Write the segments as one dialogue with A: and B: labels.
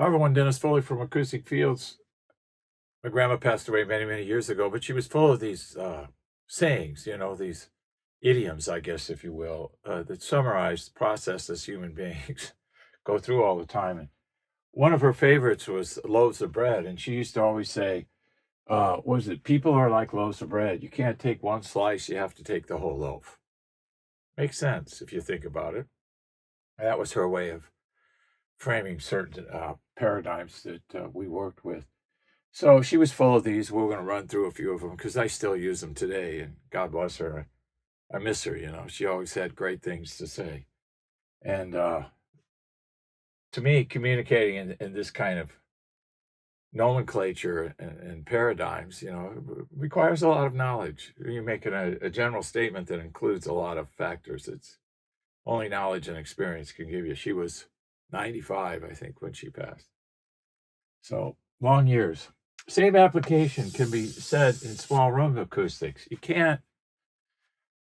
A: Hi, everyone. Dennis Foley from Acoustic Fields. My grandma passed away many, many years ago, but she was full of these sayings, these idioms, I guess, if you will, that summarize the process as human beings go through all the time. And one of her favorites was loaves of bread. And she used to always say, was it people are like loaves of bread? You can't take one slice, you have to take the whole loaf. Makes sense if you think about it. And that was her way of framing certain paradigms that we worked with. So she was full of these. We're going to run through a few of them because I still use them today. And God bless her. I miss her. She always had great things to say. And to me, communicating in this kind of nomenclature and paradigms, requires a lot of knowledge. You're making a general statement that includes a lot of factors. It's only knowledge and experience can give you. She was 95, I think, when she passed. So long years. Same application can be said in small room acoustics. You can't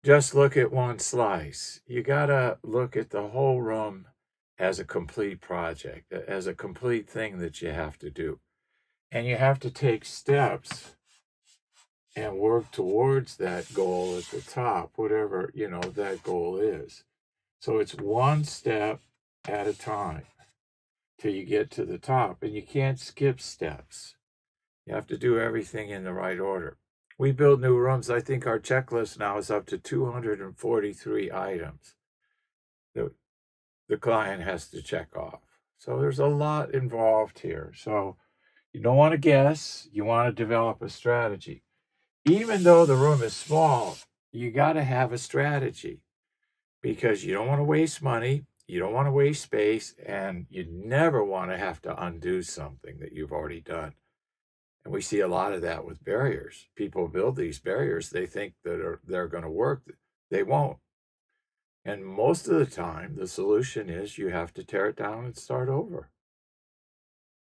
A: just look at one slice. You got to look at the whole room as a complete project, as a complete thing that you have to do. And you have to take steps and work towards that goal at the top, whatever, that goal is. So it's one step at a time till you get to the top, and you can't skip steps. You have to do everything in the right order. We build new rooms. I think our checklist now is up to 243 items that the client has to check off. So there's a lot involved here. So you don't want to guess. You want to develop a strategy. Even though the room is small, you got to have a strategy because you don't want to waste money. You don't want to waste space, and you never want to have to undo something that you've already done. And we see a lot of that with barriers. People build these barriers. They think that they're going to work. They won't. And most of the time, the solution is you have to tear it down and start over.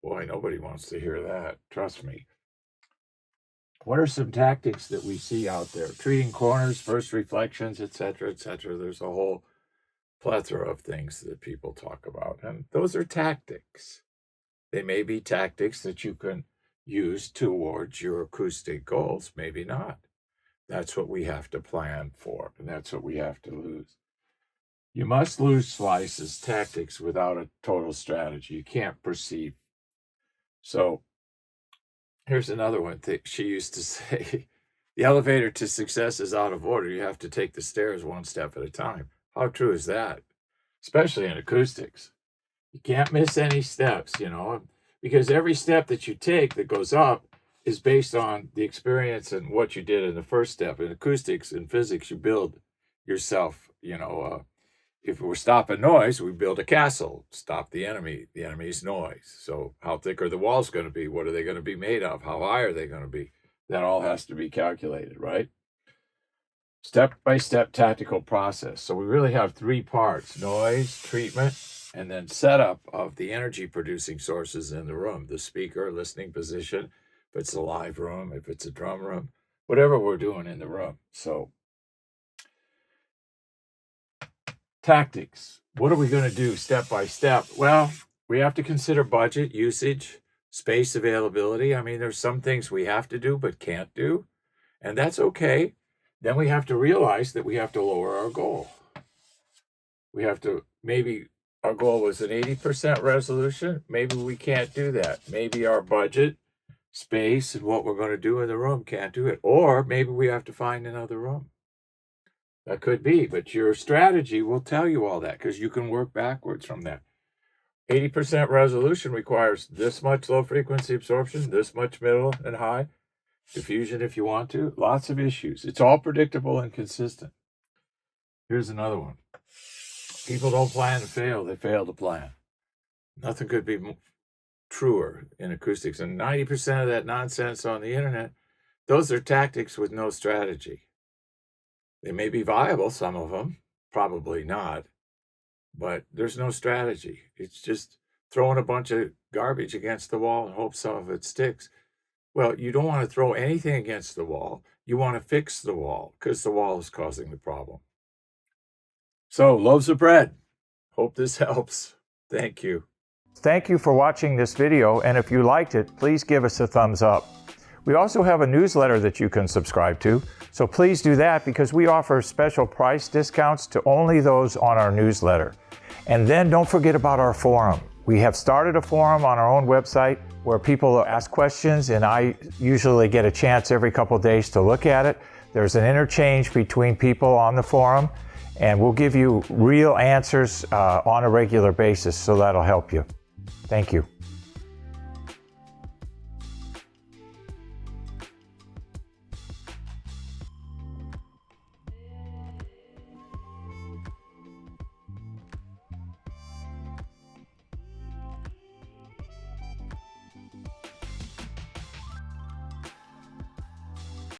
A: Boy, nobody wants to hear that. Trust me. What are some tactics that we see out there? Treating corners, first reflections, etc., etc. There's a whole plethora of things that people talk about. And those are tactics. They may be tactics that you can use towards your acoustic goals, maybe not. That's what we have to plan for, and that's what we have to lose. You must lose slices, tactics without a total strategy. You can't perceive. So here's another one that she used to say. The elevator to success is out of order. You have to take the stairs one step at a time. How true is that? Especially in acoustics. You can't miss any steps, because every step that you take that goes up is based on the experience and what you did in the first step. In acoustics and physics, you build yourself, if we're stopping noise, we build a castle, stop the enemy's noise. So how thick are the walls going to be? What are they going to be made of? How high are they going to be? That all has to be calculated, right? Step-by-step tactical process. So we really have three parts: noise, treatment, and then setup of the energy producing sources in the room, the speaker, listening position, if it's a live room, if it's a drum room, whatever we're doing in the room. So tactics. What are we going to do step by step? Well, we have to consider budget, usage, space availability. I mean, there's some things we have to do but can't do, and that's okay. Then we have to realize that we have to lower our goal. We have to, maybe our goal was an 80% resolution. Maybe we can't do that. Maybe our budget, space, and what we're going to do in the room can't do it. Or maybe we have to find another room. That could be, but your strategy will tell you all that because you can work backwards from that. 80% resolution requires this much low frequency absorption, this much middle and high, diffusion if you want to, lots of issues. It's all predictable and consistent. Here's another one. People don't plan to fail, they fail to plan. Nothing could be truer in acoustics. And 90% of that nonsense on the internet, those are tactics with no strategy. They may be viable, some of them, probably not, but there's no strategy. It's just throwing a bunch of garbage against the wall and hope some of it sticks. Well, you don't want to throw anything against the wall. You want to fix the wall because the wall is causing the problem. So, loaves of bread. Hope this helps. Thank you.
B: Thank you for watching this video, and if you liked it, please give us a thumbs up. We also have a newsletter that you can subscribe to, so please do that because we offer special price discounts to only those on our newsletter. And then don't forget about our forum. We have started a forum on our own website where people ask questions, and I usually get a chance every couple days to look at it. There's an interchange between people on the forum, and we'll give you real answers on a regular basis, so that'll help you. Thank you.